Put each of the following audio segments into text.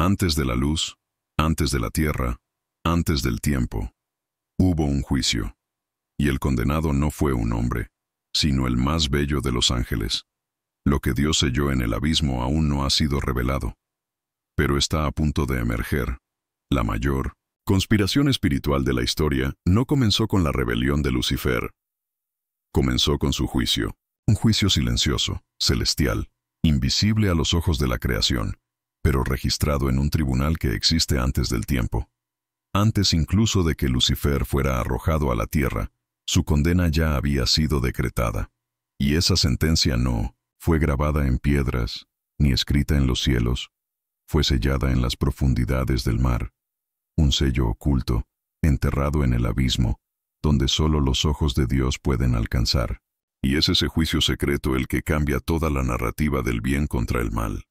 Antes de la luz, antes de la tierra, antes del tiempo, hubo un juicio, y el condenado no fue un hombre, sino el más bello de los ángeles. Lo que Dios selló en el abismo aún no ha sido revelado, pero está a punto de emerger. La mayor conspiración espiritual de la historia no comenzó con la rebelión de Lucifer. Comenzó con su juicio, un juicio silencioso, celestial, invisible a los ojos de la creación, pero registrado en un tribunal que existe antes del tiempo. Antes incluso de que Lucifer fuera arrojado a la tierra, su condena ya había sido decretada. Y esa sentencia no fue grabada en piedras, ni escrita en los cielos, fue sellada en las profundidades del mar, un sello oculto, enterrado en el abismo, donde solo los ojos de Dios pueden alcanzar. Y es ese juicio secreto el que cambia toda la narrativa del bien contra el mal.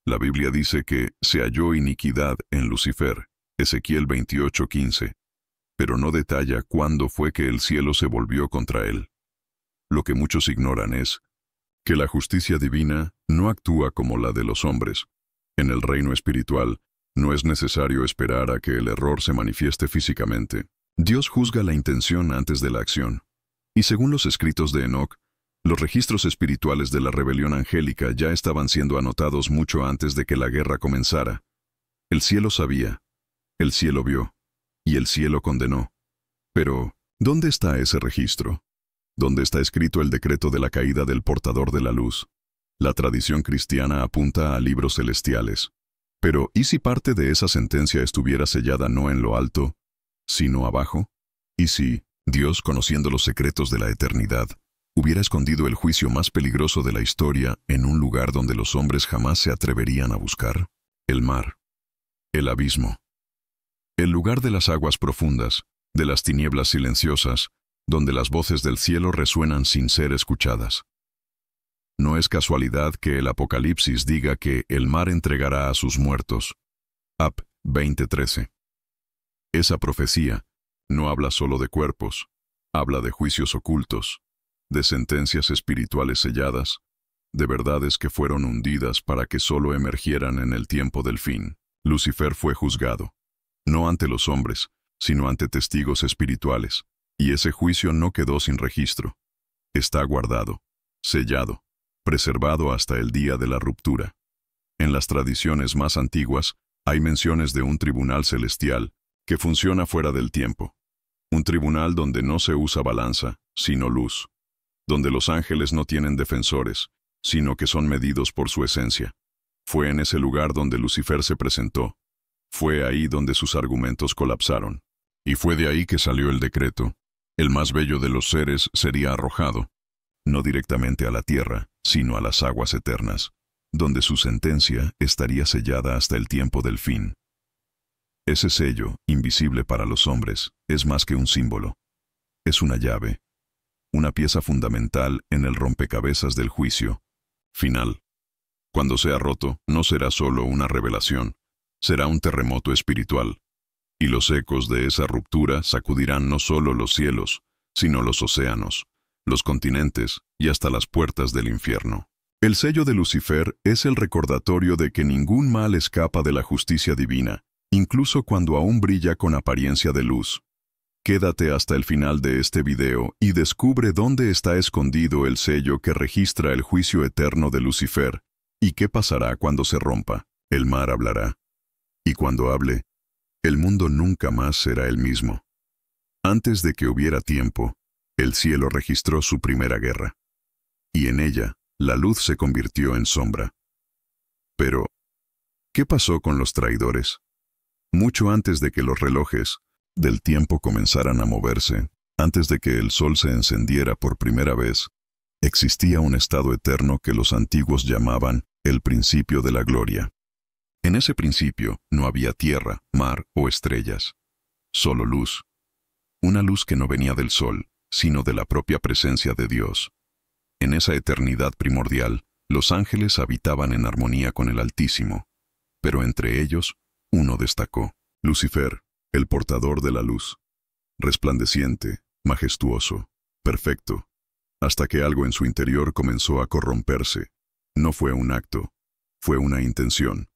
La Biblia dice que se halló iniquidad en Lucifer, Ezequiel 28:15, pero no detalla cuándo fue que el cielo se volvió contra él. Lo que muchos ignoran es que la justicia divina no actúa como la de los hombres. En el reino espiritual, no es necesario esperar a que el error se manifieste físicamente. Dios juzga la intención antes de la acción. Y según los escritos de Enoc, los registros espirituales de la rebelión angélica ya estaban siendo anotados mucho antes de que la guerra comenzara. El cielo sabía, el cielo vio, y el cielo condenó. Pero, ¿dónde está ese registro? ¿Dónde está escrito el decreto de la caída del portador de la luz? La tradición cristiana apunta a libros celestiales. Pero, ¿y si parte de esa sentencia estuviera sellada no en lo alto, sino abajo? ¿Y si Dios, conociendo los secretos de la eternidad, hubiera escondido el juicio más peligroso de la historia en un lugar donde los hombres jamás se atreverían a buscar? El mar, el abismo, el lugar de las aguas profundas, de las tinieblas silenciosas, donde las voces del cielo resuenan sin ser escuchadas. No es casualidad que el Apocalipsis diga que el mar entregará a sus muertos. Ap. 20:13. Esa profecía no habla solo de cuerpos, habla de juicios ocultos, de sentencias espirituales selladas, de verdades que fueron hundidas para que solo emergieran en el tiempo del fin. Lucifer fue juzgado, no ante los hombres, sino ante testigos espirituales, y ese juicio no quedó sin registro. Está guardado, sellado, preservado hasta el día de la ruptura. En las tradiciones más antiguas hay menciones de un tribunal celestial que funciona fuera del tiempo. Un tribunal donde no se usa balanza, sino luz. Donde los ángeles no tienen defensores, sino que son medidos por su esencia. Fue en ese lugar donde Lucifer se presentó. Fue ahí donde sus argumentos colapsaron. Y fue de ahí que salió el decreto. El más bello de los seres sería arrojado, no directamente a la tierra, sino a las aguas eternas, donde su sentencia estaría sellada hasta el tiempo del fin. Ese sello, invisible para los hombres, es más que un símbolo. Es una llave, una pieza fundamental en el rompecabezas del juicio final. Cuando sea roto, no será solo una revelación, será un terremoto espiritual. Y los ecos de esa ruptura sacudirán no solo los cielos, sino los océanos, los continentes y hasta las puertas del infierno. El sello de Lucifer es el recordatorio de que ningún mal escapa de la justicia divina, incluso cuando aún brilla con apariencia de luz. Quédate hasta el final de este video y descubre dónde está escondido el sello que registra el juicio eterno de Lucifer, y qué pasará cuando se rompa. El mar hablará. Y cuando hable, el mundo nunca más será el mismo. Antes de que hubiera tiempo, el cielo registró su primera guerra. Y en ella, la luz se convirtió en sombra. Pero, ¿qué pasó con los traidores? Mucho antes de que los relojes del tiempo comenzaran a moverse, antes de que el sol se encendiera por primera vez, existía un estado eterno que los antiguos llamaban el principio de la gloria. En ese principio no había tierra, mar o estrellas, solo luz. Una luz que no venía del sol, sino de la propia presencia de Dios. En esa eternidad primordial, los ángeles habitaban en armonía con el Altísimo, pero entre ellos, uno destacó: Lucifer, el portador de la luz, resplandeciente, majestuoso, perfecto, hasta que algo en su interior comenzó a corromperse. No fue un acto, fue una intención.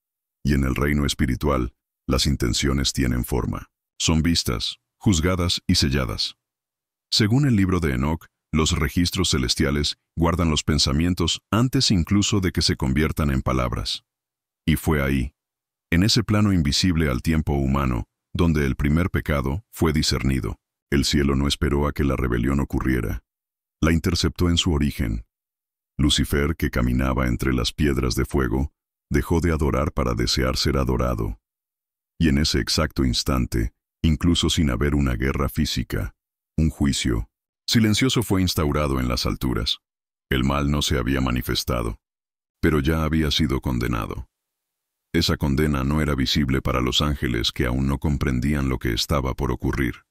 Y en el reino espiritual, las intenciones tienen forma. Son vistas, juzgadas y selladas. Según el libro de Enoc, los registros celestiales guardan los pensamientos antes incluso de que se conviertan en palabras. Y fue ahí, en ese plano invisible al tiempo humano, donde el primer pecado fue discernido. El cielo no esperó a que la rebelión ocurriera. La interceptó en su origen. Lucifer, que caminaba entre las piedras de fuego, dejó de adorar para desear ser adorado. Y en ese exacto instante, incluso sin haber una guerra física, un juicio silencioso fue instaurado en las alturas. El mal no se había manifestado, pero ya había sido condenado. Esa condena no era visible para los ángeles que aún no comprendían lo que estaba por ocurrir.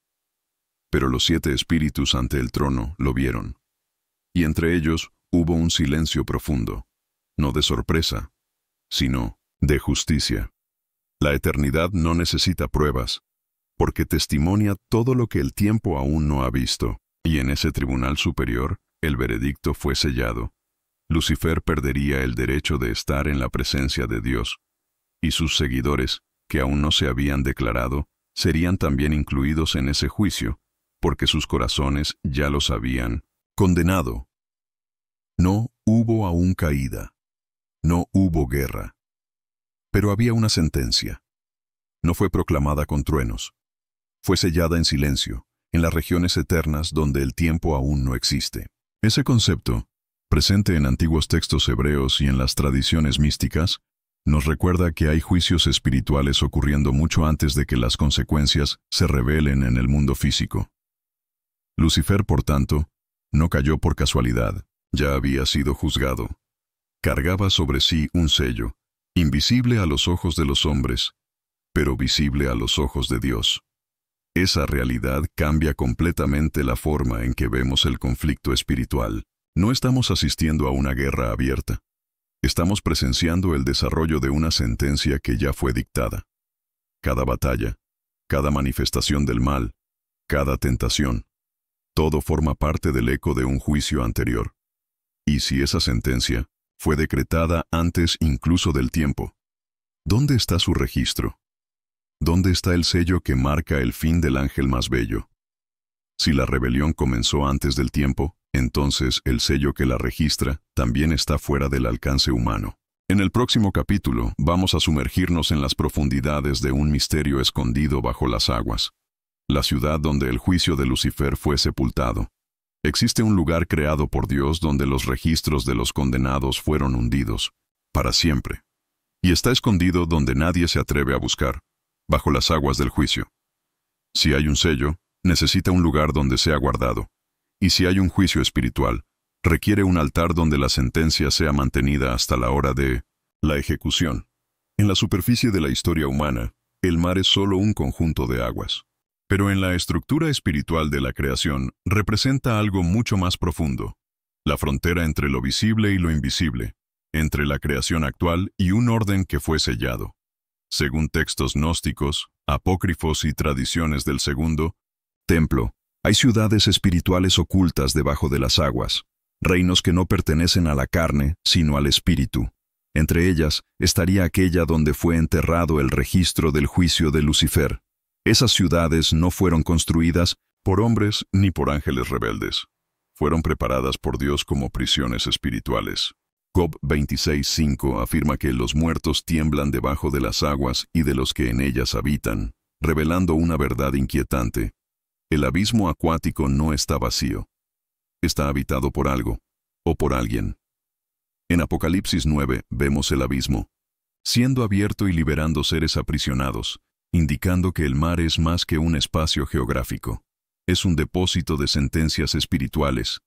Pero los 7 espíritus ante el trono lo vieron. Y entre ellos hubo un silencio profundo, no de sorpresa, sino de justicia. La eternidad no necesita pruebas, porque testimonia todo lo que el tiempo aún no ha visto. Y en ese tribunal superior, el veredicto fue sellado. Lucifer perdería el derecho de estar en la presencia de Dios, y sus seguidores, que aún no se habían declarado, serían también incluidos en ese juicio, porque sus corazones ya los habían condenado. No hubo aún caída, no hubo guerra. Pero había una sentencia. No fue proclamada con truenos. Fue sellada en silencio, en las regiones eternas donde el tiempo aún no existe. Ese concepto, presente en antiguos textos hebreos y en las tradiciones místicas, nos recuerda que hay juicios espirituales ocurriendo mucho antes de que las consecuencias se revelen en el mundo físico. Lucifer, por tanto, no cayó por casualidad, ya había sido juzgado. Cargaba sobre sí un sello, invisible a los ojos de los hombres, pero visible a los ojos de Dios. Esa realidad cambia completamente la forma en que vemos el conflicto espiritual. No estamos asistiendo a una guerra abierta. Estamos presenciando el desarrollo de una sentencia que ya fue dictada. Cada batalla, cada manifestación del mal, cada tentación, todo forma parte del eco de un juicio anterior. Y si esa sentencia fue decretada antes incluso del tiempo, ¿dónde está su registro? ¿Dónde está el sello que marca el fin del ángel más bello? Si la rebelión comenzó antes del tiempo, entonces el sello que la registra también está fuera del alcance humano. En el próximo capítulo vamos a sumergirnos en las profundidades de un misterio escondido bajo las aguas. La ciudad donde el juicio de Lucifer fue sepultado. Existe un lugar creado por Dios donde los registros de los condenados fueron hundidos, para siempre. Y está escondido donde nadie se atreve a buscar, bajo las aguas del juicio. Si hay un sello, necesita un lugar donde sea guardado. Y si hay un juicio espiritual, requiere un altar donde la sentencia sea mantenida hasta la hora de la ejecución. En la superficie de la historia humana, el mar es solo un conjunto de aguas. Pero en la estructura espiritual de la creación representa algo mucho más profundo. La frontera entre lo visible y lo invisible, entre la creación actual y un orden que fue sellado. Según textos gnósticos, apócrifos y tradiciones del segundo templo, hay ciudades espirituales ocultas debajo de las aguas, reinos que no pertenecen a la carne, sino al espíritu. Entre ellas estaría aquella donde fue enterrado el registro del juicio de Lucifer. Esas ciudades no fueron construidas por hombres ni por ángeles rebeldes. Fueron preparadas por Dios como prisiones espirituales. Job 26:5 afirma que los muertos tiemblan debajo de las aguas y de los que en ellas habitan, revelando una verdad inquietante. El abismo acuático no está vacío. Está habitado por algo, o por alguien. En Apocalipsis 9 vemos el abismo, siendo abierto y liberando seres aprisionados, indicando que el mar es más que un espacio geográfico. Es un depósito de sentencias espirituales,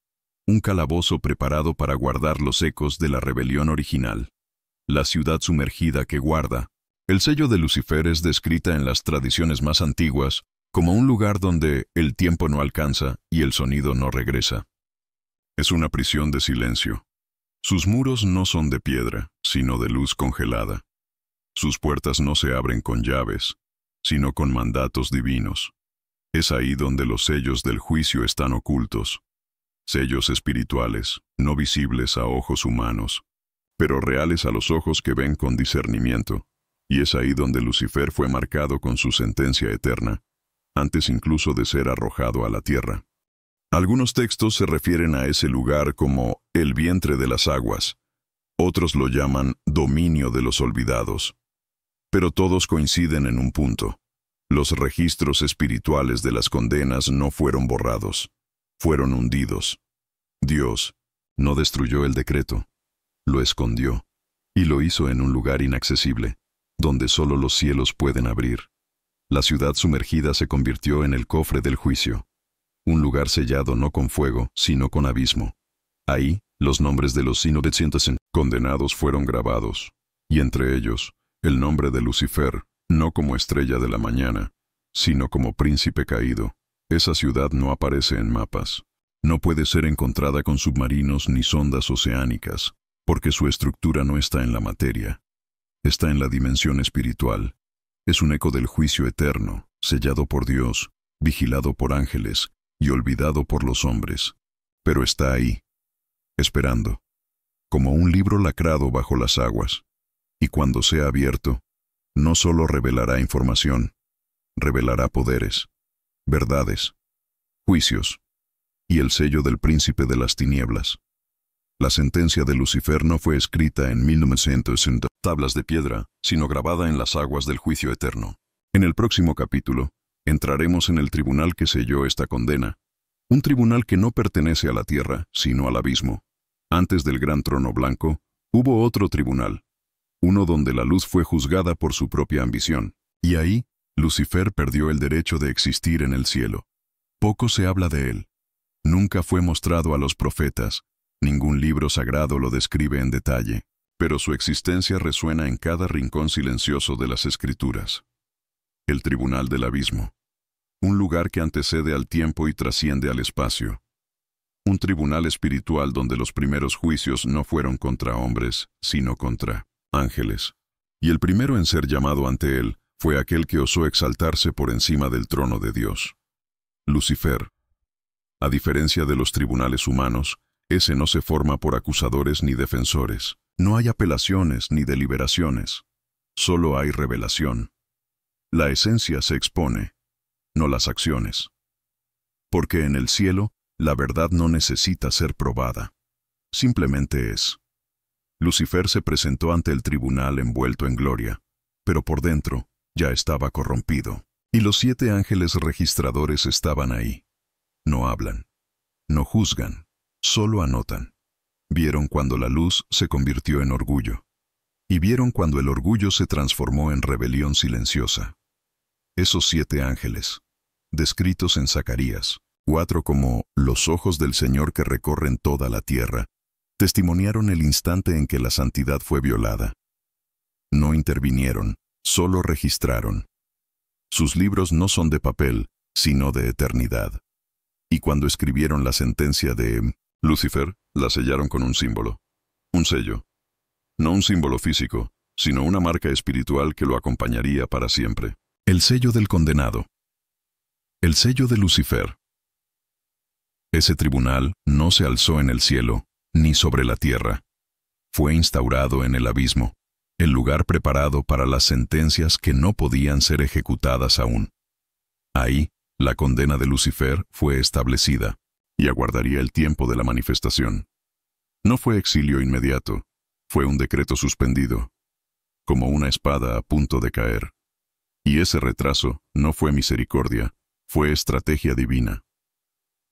un calabozo preparado para guardar los ecos de la rebelión original. La ciudad sumergida que guarda. El sello de Lucifer es descrita en las tradiciones más antiguas como un lugar donde el tiempo no alcanza y el sonido no regresa. Es una prisión de silencio. Sus muros no son de piedra, sino de luz congelada. Sus puertas no se abren con llaves, sino con mandatos divinos. Es ahí donde los sellos del juicio están ocultos. Sellos espirituales, no visibles a ojos humanos, pero reales a los ojos que ven con discernimiento. Y es ahí donde Lucifer fue marcado con su sentencia eterna, antes incluso de ser arrojado a la tierra. Algunos textos se refieren a ese lugar como el vientre de las aguas, otros lo llaman dominio de los olvidados. Pero todos coinciden en un punto. Los registros espirituales de las condenas no fueron borrados, fueron hundidos. Dios no destruyó el decreto, lo escondió, y lo hizo en un lugar inaccesible, donde solo los cielos pueden abrir. La ciudad sumergida se convirtió en el cofre del juicio, un lugar sellado no con fuego, sino con abismo. Ahí, los nombres de los 900 condenados fueron grabados, y entre ellos, el nombre de Lucifer, no como estrella de la mañana, sino como príncipe caído. Esa ciudad no aparece en mapas. No puede ser encontrada con submarinos ni sondas oceánicas, porque su estructura no está en la materia. Está en la dimensión espiritual. Es un eco del juicio eterno, sellado por Dios, vigilado por ángeles y olvidado por los hombres. Pero está ahí, esperando, como un libro lacrado bajo las aguas. Y cuando sea abierto, no solo revelará información, revelará poderes, verdades, juicios, y el sello del príncipe de las tinieblas. La sentencia de Lucifer no fue escrita en 1900 en tablas de piedra, sino grabada en las aguas del juicio eterno. En el próximo capítulo, entraremos en el tribunal que selló esta condena, un tribunal que no pertenece a la tierra, sino al abismo. Antes del gran trono blanco, hubo otro tribunal, uno donde la luz fue juzgada por su propia ambición, y ahí, Lucifer perdió el derecho de existir en el cielo. Poco se habla de él. Nunca fue mostrado a los profetas, ningún libro sagrado lo describe en detalle, pero su existencia resuena en cada rincón silencioso de las Escrituras. El tribunal del abismo. Un lugar que antecede al tiempo y trasciende al espacio. Un tribunal espiritual donde los primeros juicios no fueron contra hombres, sino contra ángeles. Y el primero en ser llamado ante él fue aquel que osó exaltarse por encima del trono de Dios. Lucifer. A diferencia de los tribunales humanos, ese no se forma por acusadores ni defensores. No hay apelaciones ni deliberaciones. Solo hay revelación. La esencia se expone, no las acciones. Porque en el cielo, la verdad no necesita ser probada. Simplemente es. Lucifer se presentó ante el tribunal envuelto en gloria, pero por dentro ya estaba corrompido. Y los 7 ángeles registradores estaban ahí. No hablan, no juzgan, solo anotan. Vieron cuando la luz se convirtió en orgullo. Y vieron cuando el orgullo se transformó en rebelión silenciosa. Esos 7 ángeles, descritos en Zacarías 4 como los ojos del Señor que recorren toda la tierra, testimoniaron el instante en que la santidad fue violada. No intervinieron, solo registraron. Sus libros no son de papel, sino de eternidad. Y cuando escribieron la sentencia de Lucifer, la sellaron con un símbolo, un sello. No un símbolo físico, sino una marca espiritual que lo acompañaría para siempre. El sello del condenado. El sello de Lucifer. Ese tribunal no se alzó en el cielo, ni sobre la tierra. Fue instaurado en el abismo, el lugar preparado para las sentencias que no podían ser ejecutadas aún. Ahí, la condena de Lucifer fue establecida, y aguardaría el tiempo de la manifestación. No fue exilio inmediato, fue un decreto suspendido, como una espada a punto de caer. Y ese retraso no fue misericordia, fue estrategia divina.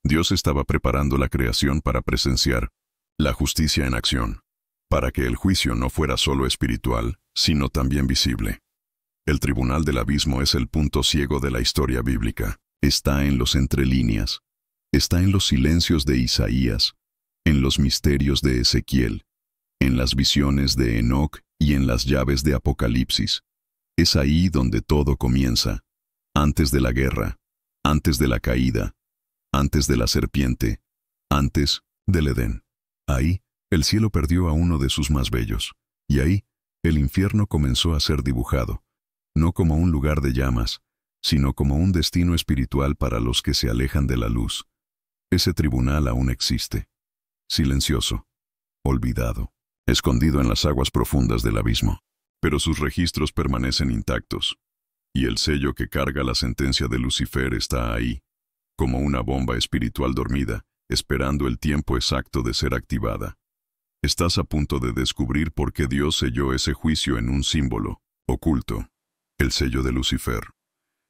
Dios estaba preparando la creación para presenciar la justicia en acción, para que el juicio no fuera solo espiritual, sino también visible. El tribunal del abismo es el punto ciego de la historia bíblica. Está en los entrelíneas, está en los silencios de Isaías, en los misterios de Ezequiel, en las visiones de Enoc y en las llaves de Apocalipsis. Es ahí donde todo comienza, antes de la guerra, antes de la caída, antes de la serpiente, antes del Edén. Ahí, el cielo perdió a uno de sus más bellos, y ahí, el infierno comenzó a ser dibujado, no como un lugar de llamas, sino como un destino espiritual para los que se alejan de la luz. Ese tribunal aún existe, silencioso, olvidado, escondido en las aguas profundas del abismo. pero sus registros permanecen intactos. Y el sello que carga la sentencia de Lucifer está ahí, como una bomba espiritual dormida, esperando el tiempo exacto de ser activada. Estás a punto de descubrir por qué Dios selló ese juicio en un símbolo oculto, el sello de Lucifer.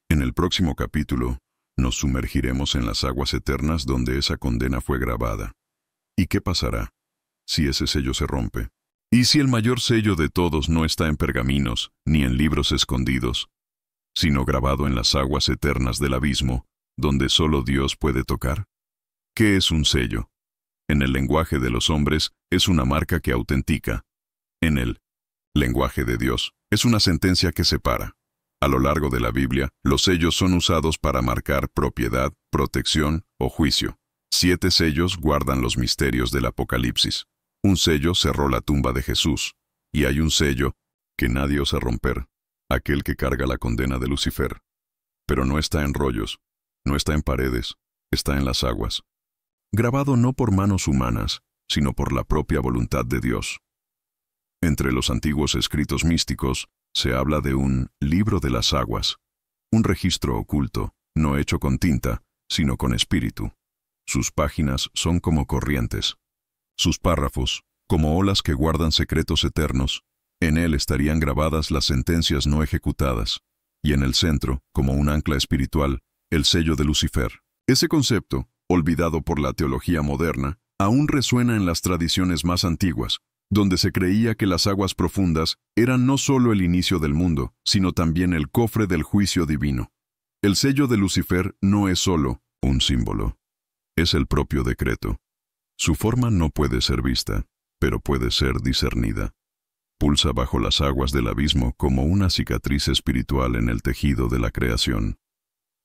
En el próximo capítulo, nos sumergiremos en las aguas eternas donde esa condena fue grabada. ¿Y qué pasará si ese sello se rompe? ¿Y si el mayor sello de todos no está en pergaminos, ni en libros escondidos, sino grabado en las aguas eternas del abismo, donde solo Dios puede tocar? ¿Qué es un sello? En el lenguaje de los hombres, es una marca que autentica. En el lenguaje de Dios, es una sentencia que separa. A lo largo de la Biblia, los sellos son usados para marcar propiedad, protección o juicio. 7 sellos guardan los misterios del Apocalipsis. Un sello cerró la tumba de Jesús, y hay un sello que nadie osa romper, aquel que carga la condena de Lucifer. Pero no está en rollos, no está en paredes, está en las aguas. Grabado no por manos humanas, sino por la propia voluntad de Dios. Entre los antiguos escritos místicos, se habla de un libro de las aguas, un registro oculto, no hecho con tinta, sino con espíritu. Sus páginas son como corrientes. Sus párrafos, como olas que guardan secretos eternos. En él estarían grabadas las sentencias no ejecutadas, y en el centro, como un ancla espiritual, el sello de Lucifer. Ese concepto, olvidado por la teología moderna, aún resuena en las tradiciones más antiguas, donde se creía que las aguas profundas eran no solo el inicio del mundo, sino también el cofre del juicio divino. El sello de Lucifer no es solo un símbolo, es el propio decreto. Su forma no puede ser vista, pero puede ser discernida. Pulsa bajo las aguas del abismo como una cicatriz espiritual en el tejido de la creación,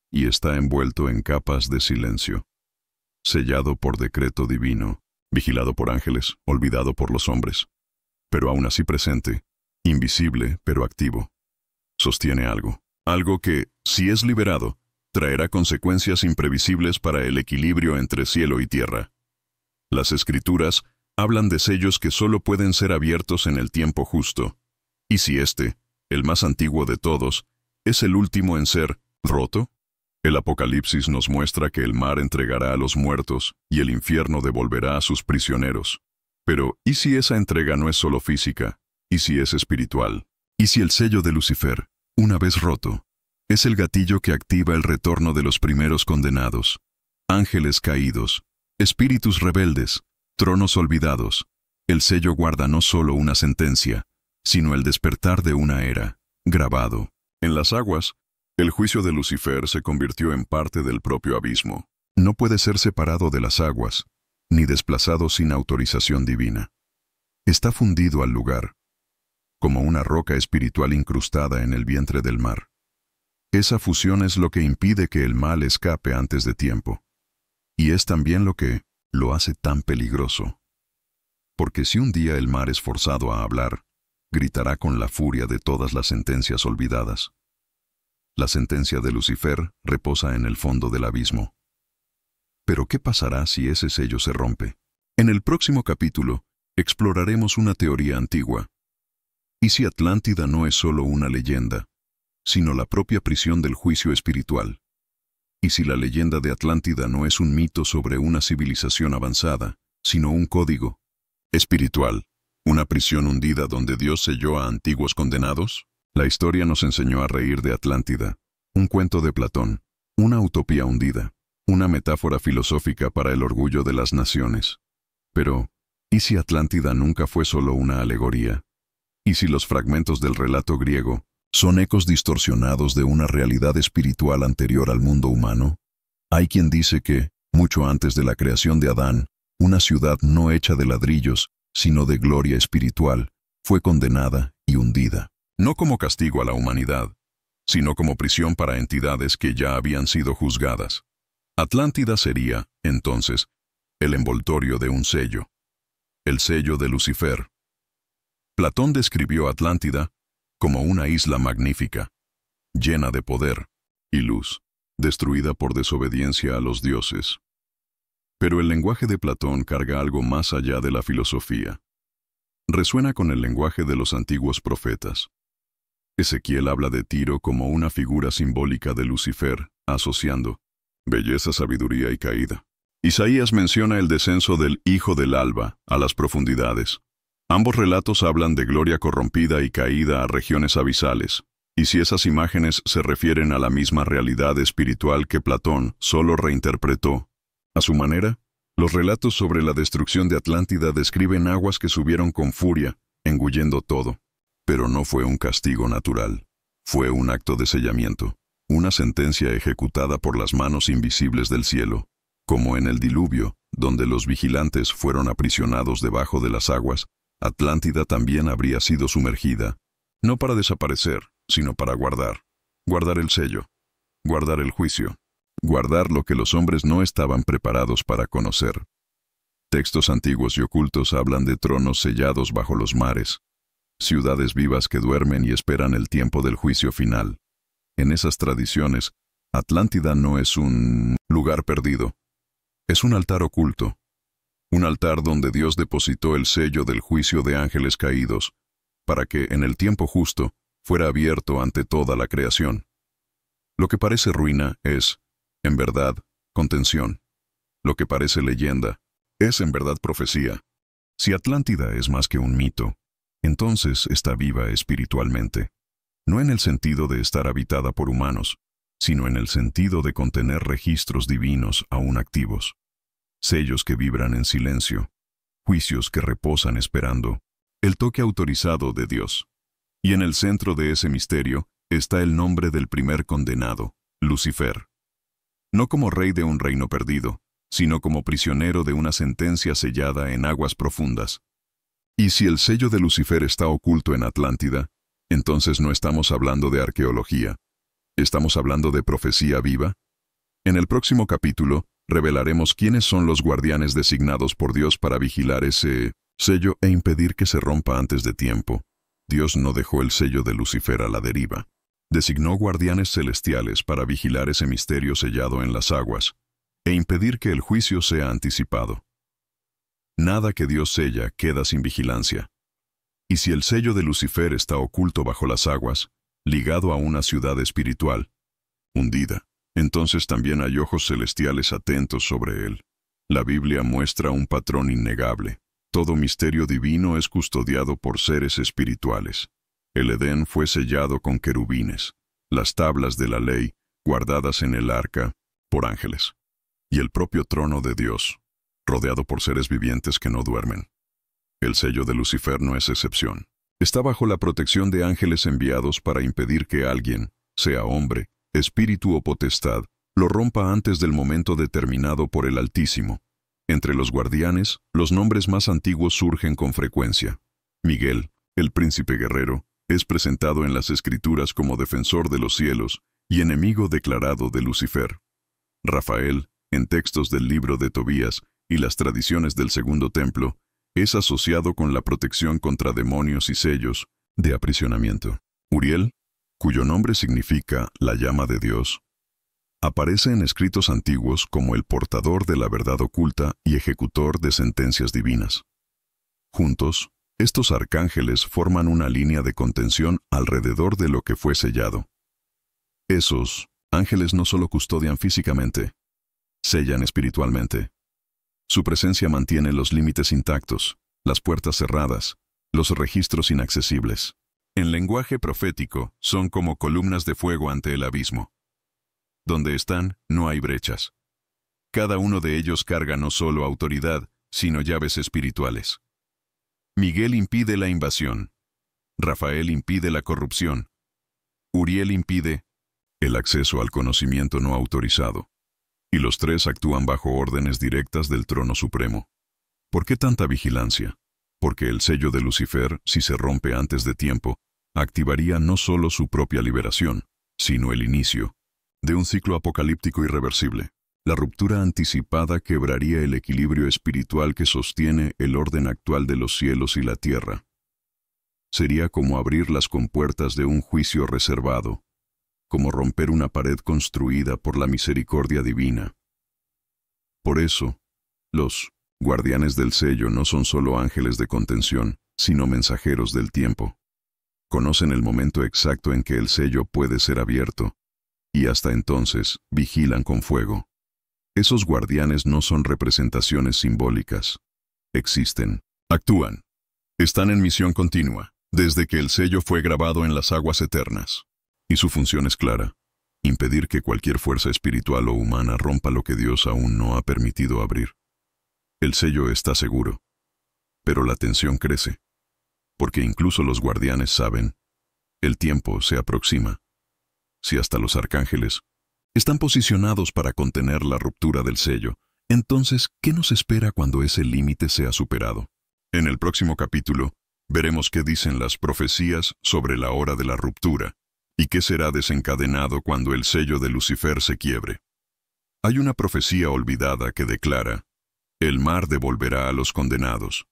y está envuelto en capas de silencio. Sellado por decreto divino, vigilado por ángeles, olvidado por los hombres, pero aún así presente, invisible pero activo. Sostiene algo que, si es liberado, traerá consecuencias imprevisibles para el equilibrio entre cielo y tierra. Las Escrituras hablan de sellos que solo pueden ser abiertos en el tiempo justo, y si este, el más antiguo de todos, es el último en ser roto, el Apocalipsis nos muestra que el mar entregará a los muertos y el infierno devolverá a sus prisioneros. Pero, ¿y si esa entrega no es solo física? ¿Y si es espiritual? ¿Y si el sello de Lucifer, una vez roto, es el gatillo que activa el retorno de los primeros condenados? Ángeles caídos, espíritus rebeldes, tronos olvidados. El sello guarda no solo una sentencia, sino el despertar de una era, grabado en las aguas. El juicio de Lucifer se convirtió en parte del propio abismo. No puede ser separado de las aguas, ni desplazado sin autorización divina. Está fundido al lugar, como una roca espiritual incrustada en el vientre del mar. Esa fusión es lo que impide que el mal escape antes de tiempo. Y es también lo que lo hace tan peligroso. Porque si un día el mar es forzado a hablar, gritará con la furia de todas las sentencias olvidadas. La sentencia de Lucifer reposa en el fondo del abismo. Pero ¿qué pasará si ese sello se rompe? En el próximo capítulo, exploraremos una teoría antigua. ¿Y si Atlántida no es solo una leyenda, sino la propia prisión del juicio espiritual? ¿Y si la leyenda de Atlántida no es un mito sobre una civilización avanzada, sino un código espiritual, una prisión hundida donde Dios selló a antiguos condenados? La historia nos enseñó a reír de Atlántida, un cuento de Platón, una utopía hundida, una metáfora filosófica para el orgullo de las naciones. Pero, ¿y si Atlántida nunca fue solo una alegoría? ¿Y si los fragmentos del relato griego son ecos distorsionados de una realidad espiritual anterior al mundo humano? Hay quien dice que, mucho antes de la creación de Adán, una ciudad no hecha de ladrillos, sino de gloria espiritual, fue condenada y hundida. No como castigo a la humanidad, sino como prisión para entidades que ya habían sido juzgadas. Atlántida sería, entonces, el envoltorio de un sello, el sello de Lucifer. Platón describió Atlántida como una isla magnífica, llena de poder y luz, destruida por desobediencia a los dioses. Pero el lenguaje de Platón carga algo más allá de la filosofía. Resuena con el lenguaje de los antiguos profetas. Ezequiel habla de Tiro como una figura simbólica de Lucifer, asociando belleza, sabiduría y caída. Isaías menciona el descenso del Hijo del Alba a las profundidades. Ambos relatos hablan de gloria corrompida y caída a regiones abisales, y si esas imágenes se refieren a la misma realidad espiritual que Platón solo reinterpretó a su manera, los relatos sobre la destrucción de Atlántida describen aguas que subieron con furia, engullendo todo. Pero no fue un castigo natural, fue un acto de sellamiento, una sentencia ejecutada por las manos invisibles del cielo, como en el diluvio, donde los vigilantes fueron aprisionados debajo de las aguas. Atlántida también habría sido sumergida, no para desaparecer, sino para guardar el sello, guardar el juicio, guardar lo que los hombres no estaban preparados para conocer. Textos antiguos y ocultos hablan de tronos sellados bajo los mares, ciudades vivas que duermen y esperan el tiempo del juicio final. En esas tradiciones, Atlántida no es un lugar perdido, es un altar oculto, un altar donde Dios depositó el sello del juicio de ángeles caídos, para que, en el tiempo justo, fuera abierto ante toda la creación. Lo que parece ruina es, en verdad, contención. Lo que parece leyenda es en verdad profecía. Si Atlántida es más que un mito, entonces está viva espiritualmente, no en el sentido de estar habitada por humanos, sino en el sentido de contener registros divinos aún activos, sellos que vibran en silencio, juicios que reposan esperando el toque autorizado de Dios. Y en el centro de ese misterio está el nombre del primer condenado, Lucifer. No como rey de un reino perdido, sino como prisionero de una sentencia sellada en aguas profundas. Y si el sello de Lucifer está oculto en Atlántida, entonces no estamos hablando de arqueología. ¿Estamos hablando de profecía viva? En el próximo capítulo, revelaremos quiénes son los guardianes designados por Dios para vigilar ese sello e impedir que se rompa antes de tiempo. Dios no dejó el sello de Lucifer a la deriva. Designó guardianes celestiales para vigilar ese misterio sellado en las aguas e impedir que el juicio sea anticipado. Nada que Dios sella queda sin vigilancia. Y si el sello de Lucifer está oculto bajo las aguas, ligado a una ciudad espiritual, hundida, entonces también hay ojos celestiales atentos sobre él. La Biblia muestra un patrón innegable. Todo misterio divino es custodiado por seres espirituales. El Edén fue sellado con querubines, las tablas de la ley, guardadas en el arca, por ángeles. Y el propio trono de Dios, rodeado por seres vivientes que no duermen. El sello de Lucifer no es excepción. Está bajo la protección de ángeles enviados para impedir que alguien, sea hombre, espíritu o potestad, lo rompa antes del momento determinado por el Altísimo. Entre los guardianes, los nombres más antiguos surgen con frecuencia. Miguel, el príncipe guerrero, es presentado en las Escrituras como defensor de los cielos y enemigo declarado de Lucifer. Rafael, en textos del libro de Tobías y las tradiciones del Segundo Templo, es asociado con la protección contra demonios y sellos de aprisionamiento. Uriel, cuyo nombre significa la llama de Dios, aparece en escritos antiguos como el portador de la verdad oculta y ejecutor de sentencias divinas. Juntos, estos arcángeles forman una línea de contención alrededor de lo que fue sellado. Esos ángeles no solo custodian físicamente, sellan espiritualmente. Su presencia mantiene los límites intactos, las puertas cerradas, los registros inaccesibles. En lenguaje profético, son como columnas de fuego ante el abismo. Donde están, no hay brechas. Cada uno de ellos carga no solo autoridad, sino llaves espirituales. Miguel impide la invasión. Rafael impide la corrupción. Uriel impide el acceso al conocimiento no autorizado. Y los tres actúan bajo órdenes directas del trono supremo. ¿Por qué tanta vigilancia? Porque el sello de Lucifer, si se rompe antes de tiempo, activaría no solo su propia liberación, sino el inicio de un ciclo apocalíptico irreversible. La ruptura anticipada quebraría el equilibrio espiritual que sostiene el orden actual de los cielos y la tierra. Sería como abrir las compuertas de un juicio reservado, como romper una pared construida por la misericordia divina. Por eso, los guardianes del sello no son solo ángeles de contención, sino mensajeros del tiempo. Conocen el momento exacto en que el sello puede ser abierto, y hasta entonces vigilan con fuego. Esos guardianes no son representaciones simbólicas. Existen. Actúan. Están en misión continua, desde que el sello fue grabado en las aguas eternas. Y su función es clara: impedir que cualquier fuerza espiritual o humana rompa lo que Dios aún no ha permitido abrir. El sello está seguro, pero la tensión crece, porque incluso los guardianes saben, el tiempo se aproxima. Si hasta los arcángeles están posicionados para contener la ruptura del sello, entonces, ¿qué nos espera cuando ese límite sea superado? En el próximo capítulo, veremos qué dicen las profecías sobre la hora de la ruptura, y qué será desencadenado cuando el sello de Lucifer se quiebre. Hay una profecía olvidada que declara: el mar devolverá a los condenados.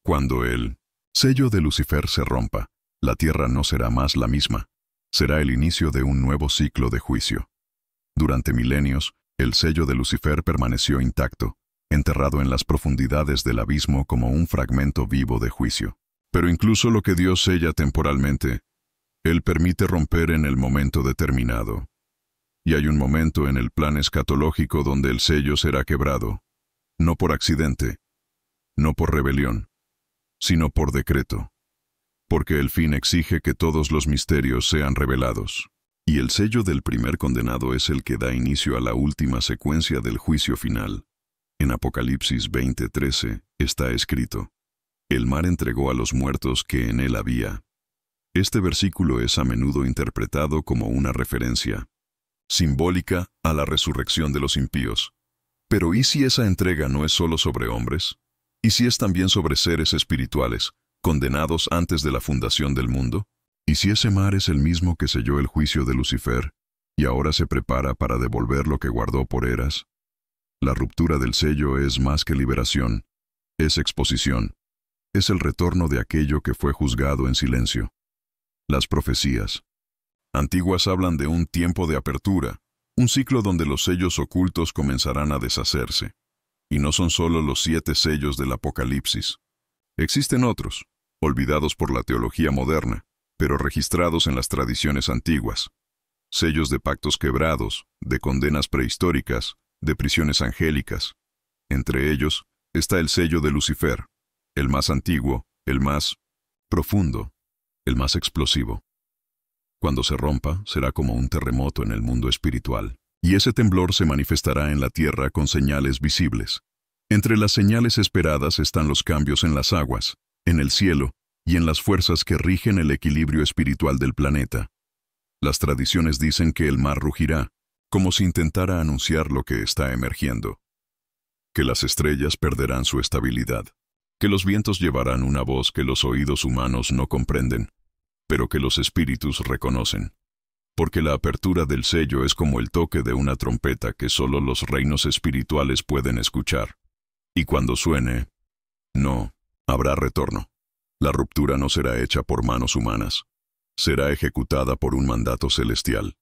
Cuando el sello de Lucifer se rompa, la tierra no será más la misma. Será el inicio de un nuevo ciclo de juicio. Durante milenios, el sello de Lucifer permaneció intacto, enterrado en las profundidades del abismo como un fragmento vivo de juicio. Pero incluso lo que Dios sella temporalmente, Él permite romper en el momento determinado. Y hay un momento en el plan escatológico donde el sello será quebrado, no por accidente, no por rebelión, sino por decreto. Porque el fin exige que todos los misterios sean revelados. Y el sello del primer condenado es el que da inicio a la última secuencia del juicio final. En Apocalipsis 20:13 está escrito: el mar entregó a los muertos que en él había. Este versículo es a menudo interpretado como una referencia simbólica a la resurrección de los impíos. Pero ¿y si esa entrega no es solo sobre hombres? ¿Y si es también sobre seres espirituales, condenados antes de la fundación del mundo? ¿Y si ese mar es el mismo que selló el juicio de Lucifer, y ahora se prepara para devolver lo que guardó por eras? La ruptura del sello es más que liberación, es exposición, es el retorno de aquello que fue juzgado en silencio. Las profecías antiguas hablan de un tiempo de apertura, un ciclo donde los sellos ocultos comenzarán a deshacerse. Y no son solo los 7 sellos del Apocalipsis. Existen otros, olvidados por la teología moderna, pero registrados en las tradiciones antiguas. Sellos de pactos quebrados, de condenas prehistóricas, de prisiones angélicas. Entre ellos está el sello de Lucifer, el más antiguo, el más profundo, el más explosivo. Cuando se rompa, será como un terremoto en el mundo espiritual, y ese temblor se manifestará en la tierra con señales visibles. Entre las señales esperadas están los cambios en las aguas, en el cielo y en las fuerzas que rigen el equilibrio espiritual del planeta. Las tradiciones dicen que el mar rugirá, como si intentara anunciar lo que está emergiendo. Que las estrellas perderán su estabilidad. Que los vientos llevarán una voz que los oídos humanos no comprenden, pero que los espíritus reconocen. Porque la apertura del sello es como el toque de una trompeta que solo los reinos espirituales pueden escuchar. Y cuando suene, no habrá retorno. La ruptura no será hecha por manos humanas. Será ejecutada por un mandato celestial.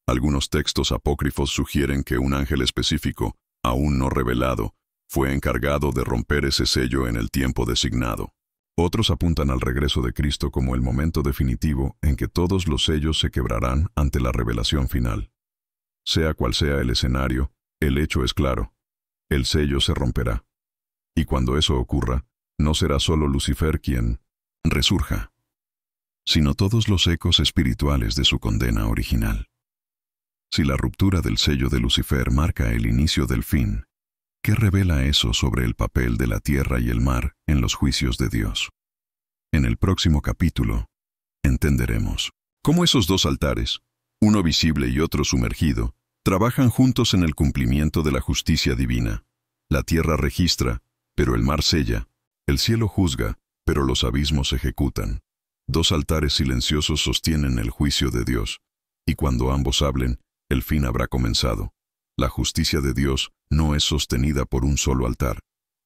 Algunos textos apócrifos sugieren que un ángel específico, aún no revelado, fue encargado de romper ese sello en el tiempo designado. Otros apuntan al regreso de Cristo como el momento definitivo en que todos los sellos se quebrarán ante la revelación final. Sea cual sea el escenario, el hecho es claro: el sello se romperá. Y cuando eso ocurra, no será solo Lucifer quien resurja, sino todos los ecos espirituales de su condena original. Si la ruptura del sello de Lucifer marca el inicio del fin, ¿qué revela eso sobre el papel de la tierra y el mar en los juicios de Dios? En el próximo capítulo, entenderemos cómo esos dos altares, uno visible y otro sumergido, trabajan juntos en el cumplimiento de la justicia divina. La tierra registra, pero el mar sella. El cielo juzga, pero los abismos ejecutan. Dos altares silenciosos sostienen el juicio de Dios, y cuando ambos hablen, el fin habrá comenzado. La justicia de Dios no es sostenida por un solo altar.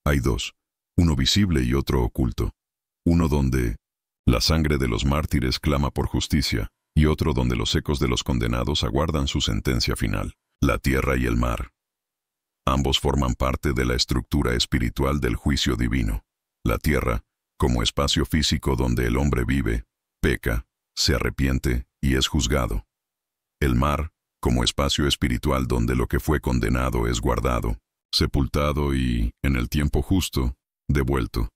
Hay dos, uno visible y otro oculto. Uno donde la sangre de los mártires clama por justicia, y otro donde los ecos de los condenados aguardan su sentencia final. La tierra y el mar. Ambos forman parte de la estructura espiritual del juicio divino. La tierra, como espacio físico donde el hombre vive, peca, se arrepiente y es juzgado. El mar, como espacio espiritual donde lo que fue condenado es guardado, sepultado y, en el tiempo justo, devuelto.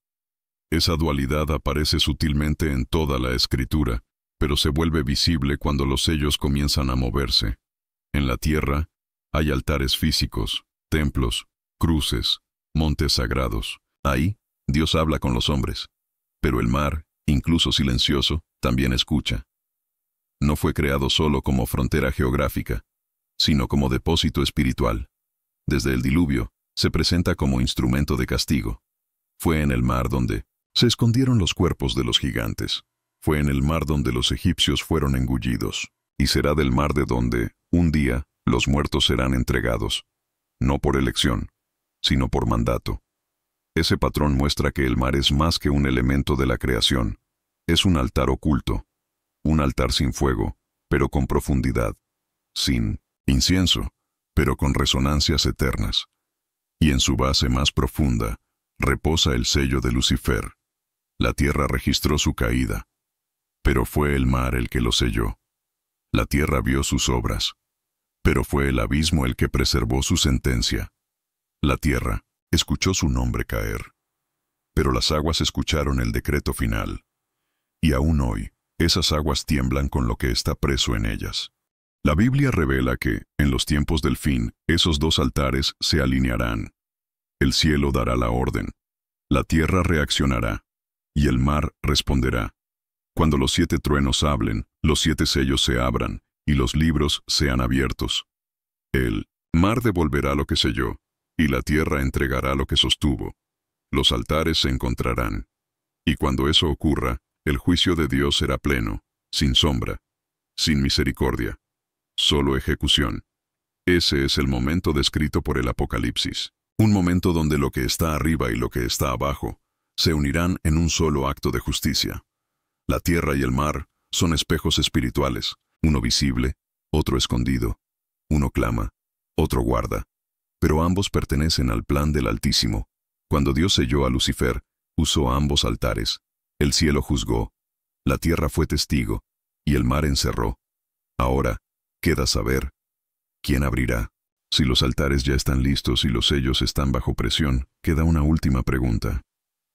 Esa dualidad aparece sutilmente en toda la Escritura, pero se vuelve visible cuando los sellos comienzan a moverse. En la tierra hay altares físicos, templos, cruces, montes sagrados. Ahí, Dios habla con los hombres. Pero el mar, incluso silencioso, también escucha. No fue creado solo como frontera geográfica, sino como depósito espiritual. Desde el diluvio, se presenta como instrumento de castigo. Fue en el mar donde se escondieron los cuerpos de los gigantes. Fue en el mar donde los egipcios fueron engullidos. Y será del mar de donde, un día, los muertos serán entregados. No por elección, sino por mandato. Ese patrón muestra que el mar es más que un elemento de la creación. Es un altar oculto. Un altar sin fuego, pero con profundidad. Sin incienso, pero con resonancias eternas. Y en su base más profunda, reposa el sello de Lucifer. La tierra registró su caída, pero fue el mar el que lo selló. La tierra vio sus obras, pero fue el abismo el que preservó su sentencia. La tierra escuchó su nombre caer, pero las aguas escucharon el decreto final. Y aún hoy, esas aguas tiemblan con lo que está preso en ellas. La Biblia revela que, en los tiempos del fin, esos dos altares se alinearán. El cielo dará la orden, la tierra reaccionará, y el mar responderá. Cuando los 7 truenos hablen, los 7 sellos se abran, y los libros sean abiertos. El mar devolverá lo que selló, y la tierra entregará lo que sostuvo. Los altares se encontrarán. Y cuando eso ocurra, el juicio de Dios será pleno, sin sombra, sin misericordia, solo ejecución. Ese es el momento descrito por el Apocalipsis. Un momento donde lo que está arriba y lo que está abajo se unirán en un solo acto de justicia. La tierra y el mar son espejos espirituales, uno visible, otro escondido. Uno clama, otro guarda. Pero ambos pertenecen al plan del Altísimo. Cuando Dios selló a Lucifer, usó ambos altares. El cielo juzgó, la tierra fue testigo, y el mar encerró. Ahora, queda saber, ¿quién abrirá? Si los altares ya están listos y los sellos están bajo presión, queda una última pregunta.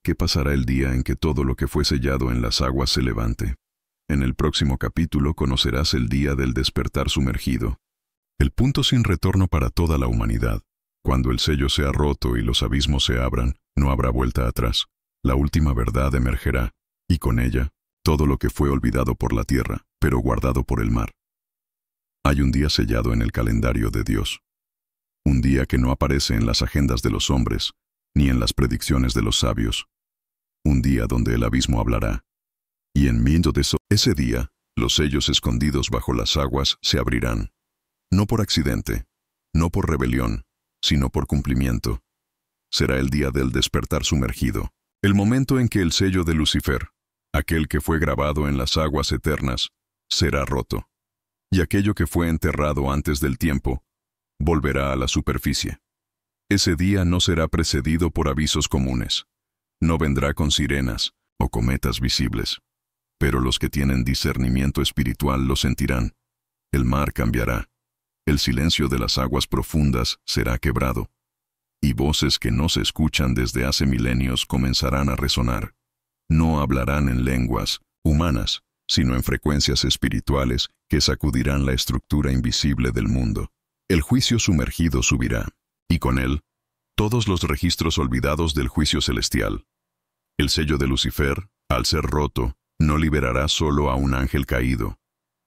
¿Qué pasará el día en que todo lo que fue sellado en las aguas se levante? En el próximo capítulo conocerás el día del despertar sumergido. El punto sin retorno para toda la humanidad. Cuando el sello sea roto y los abismos se abran, no habrá vuelta atrás. La última verdad emergerá, y con ella, todo lo que fue olvidado por la tierra, pero guardado por el mar. Hay un día sellado en el calendario de Dios. Un día que no aparece en las agendas de los hombres, ni en las predicciones de los sabios. Un día donde el abismo hablará. Y en medio de ese día, los sellos escondidos bajo las aguas se abrirán. No por accidente, no por rebelión, sino por cumplimiento. Será el día del despertar sumergido. El momento en que el sello de Lucifer, aquel que fue grabado en las aguas eternas, será roto. Y aquello que fue enterrado antes del tiempo, volverá a la superficie. Ese día no será precedido por avisos comunes. No vendrá con sirenas o cometas visibles. Pero los que tienen discernimiento espiritual lo sentirán. El mar cambiará. El silencio de las aguas profundas será quebrado. Y voces que no se escuchan desde hace milenios comenzarán a resonar. No hablarán en lenguas humanas, sino en frecuencias espirituales que sacudirán la estructura invisible del mundo. El juicio sumergido subirá, y con él, todos los registros olvidados del juicio celestial. El sello de Lucifer, al ser roto, no liberará solo a un ángel caído.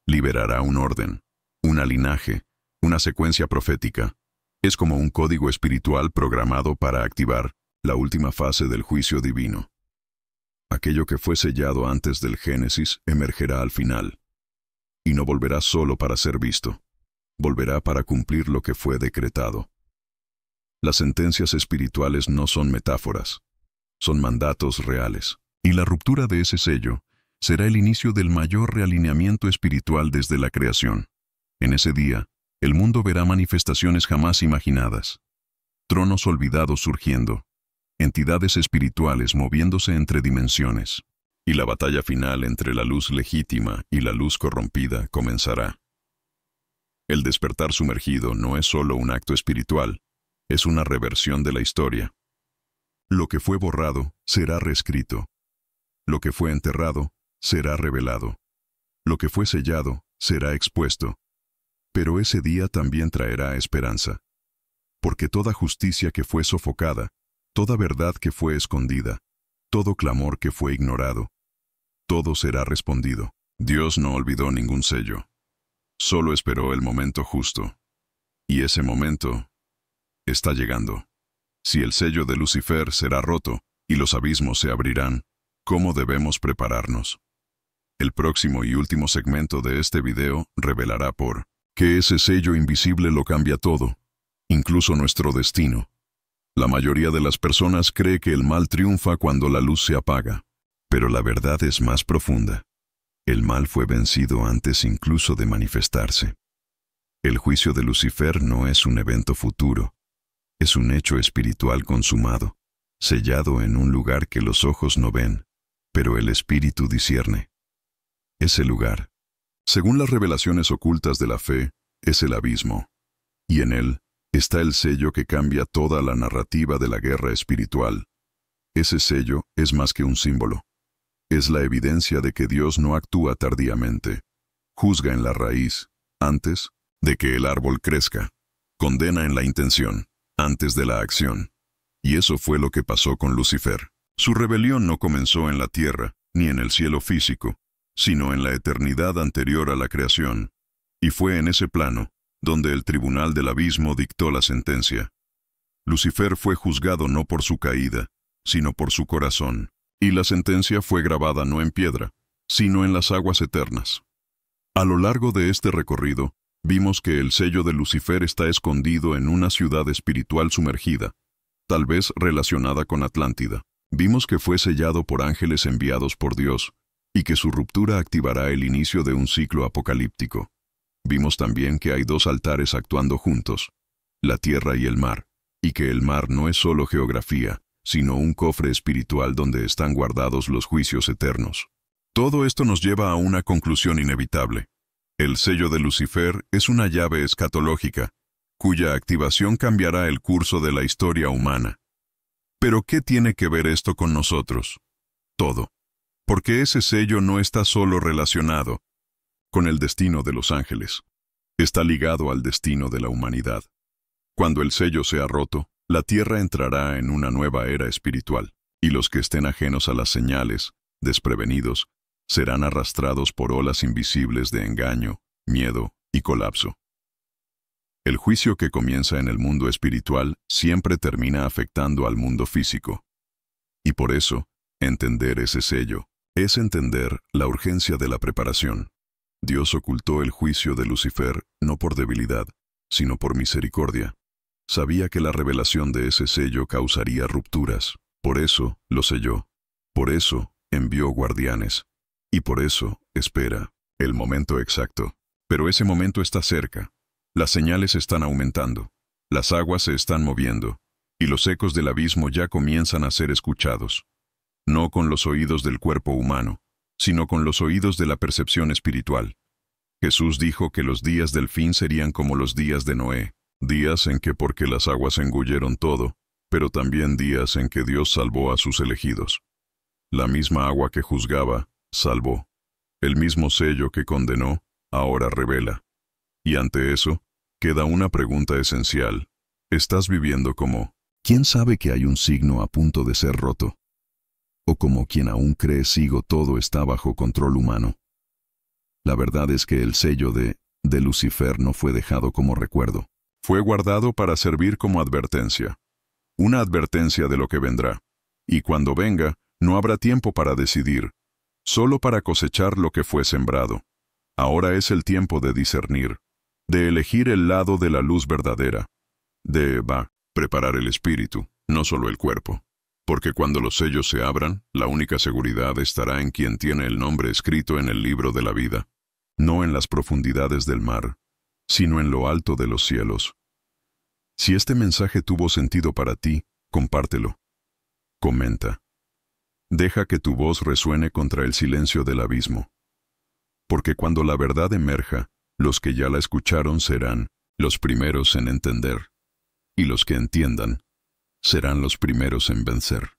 Liberará un orden, una linaje, una secuencia profética. Es como un código espiritual programado para activar la última fase del juicio divino. Aquello que fue sellado antes del Génesis emergerá al final. Y no volverá solo para ser visto. Volverá para cumplir lo que fue decretado. Las sentencias espirituales no son metáforas, son mandatos reales. Y la ruptura de ese sello será el inicio del mayor realineamiento espiritual desde la creación. En ese día, el mundo verá manifestaciones jamás imaginadas. Tronos olvidados surgiendo. Entidades espirituales moviéndose entre dimensiones. y la batalla final entre la luz legítima y la luz corrompida comenzará. El despertar sumergido no es solo un acto espiritual, es una reversión de la historia. Lo que fue borrado será reescrito. Lo que fue enterrado será revelado. Lo que fue sellado será expuesto. Pero ese día también traerá esperanza. Porque toda justicia que fue sofocada, toda verdad que fue escondida, todo clamor que fue ignorado, todo será respondido. Dios no olvidó ningún sello. Solo esperó el momento justo. Y ese momento está llegando. Si el sello de Lucifer será roto y los abismos se abrirán, ¿cómo debemos prepararnos? El próximo y último segmento de este video revelará por qué ese sello invisible lo cambia todo, incluso nuestro destino. La mayoría de las personas cree que el mal triunfa cuando la luz se apaga, pero la verdad es más profunda. El mal fue vencido antes incluso de manifestarse. El juicio de Lucifer no es un evento futuro, es un hecho espiritual consumado, sellado en un lugar que los ojos no ven, pero el espíritu discierne. Ese lugar, según las revelaciones ocultas de la fe, es el abismo, y en él está el sello que cambia toda la narrativa de la guerra espiritual. Ese sello es más que un símbolo. Es la evidencia de que Dios no actúa tardíamente. Juzga en la raíz, antes de que el árbol crezca. Condena en la intención, antes de la acción. Y eso fue lo que pasó con Lucifer. Su rebelión no comenzó en la tierra, ni en el cielo físico, sino en la eternidad anterior a la creación. Y fue en ese plano donde el tribunal del abismo dictó la sentencia. Lucifer fue juzgado no por su caída, sino por su corazón, y la sentencia fue grabada no en piedra, sino en las aguas eternas. A lo largo de este recorrido, vimos que el sello de Lucifer está escondido en una ciudad espiritual sumergida, tal vez relacionada con Atlántida. Vimos que fue sellado por ángeles enviados por Dios, y que su ruptura activará el inicio de un ciclo apocalíptico. Vimos también que hay dos altares actuando juntos, la tierra y el mar, y que el mar no es solo geografía, sino un cofre espiritual donde están guardados los juicios eternos. Todo esto nos lleva a una conclusión inevitable. El sello de Lucifer es una llave escatológica, cuya activación cambiará el curso de la historia humana. ¿Pero qué tiene que ver esto con nosotros? Todo. Porque ese sello no está solo relacionado con el destino de los ángeles. Está ligado al destino de la humanidad. Cuando el sello sea roto, la tierra entrará en una nueva era espiritual, y los que estén ajenos a las señales, desprevenidos, serán arrastrados por olas invisibles de engaño, miedo y colapso. El juicio que comienza en el mundo espiritual siempre termina afectando al mundo físico. Y por eso, entender ese sello es entender la urgencia de la preparación. Dios ocultó el juicio de Lucifer no por debilidad, sino por misericordia. Sabía que la revelación de ese sello causaría rupturas. Por eso lo selló. Por eso envió guardianes. Y por eso espera el momento exacto. Pero ese momento está cerca. Las señales están aumentando. Las aguas se están moviendo. Y los ecos del abismo ya comienzan a ser escuchados. No con los oídos del cuerpo humano, sino con los oídos de la percepción espiritual. Jesús dijo que los días del fin serían como los días de Noé, días en que porque las aguas engulleron todo, pero también días en que Dios salvó a sus elegidos. La misma agua que juzgaba, salvó. El mismo sello que condenó, ahora revela. Y ante eso, queda una pregunta esencial. ¿Estás viviendo como quien sabe que hay un signo a punto de ser roto? ¿O como quien aún cree sigo todo está bajo control humano? La verdad es que el sello de Lucifer no fue dejado como recuerdo. Fue guardado para servir como advertencia. Una advertencia de lo que vendrá. Y cuando venga, no habrá tiempo para decidir, solo para cosechar lo que fue sembrado. Ahora es el tiempo de discernir, de elegir el lado de la luz verdadera, de preparar el espíritu, no solo el cuerpo. Porque cuando los sellos se abran, la única seguridad estará en quien tiene el nombre escrito en el libro de la vida, no en las profundidades del mar, sino en lo alto de los cielos. Si este mensaje tuvo sentido para ti, compártelo. Comenta. Deja que tu voz resuene contra el silencio del abismo. Porque cuando la verdad emerja, los que ya la escucharon serán los primeros en entender, y los que entiendan serán los primeros en vencer.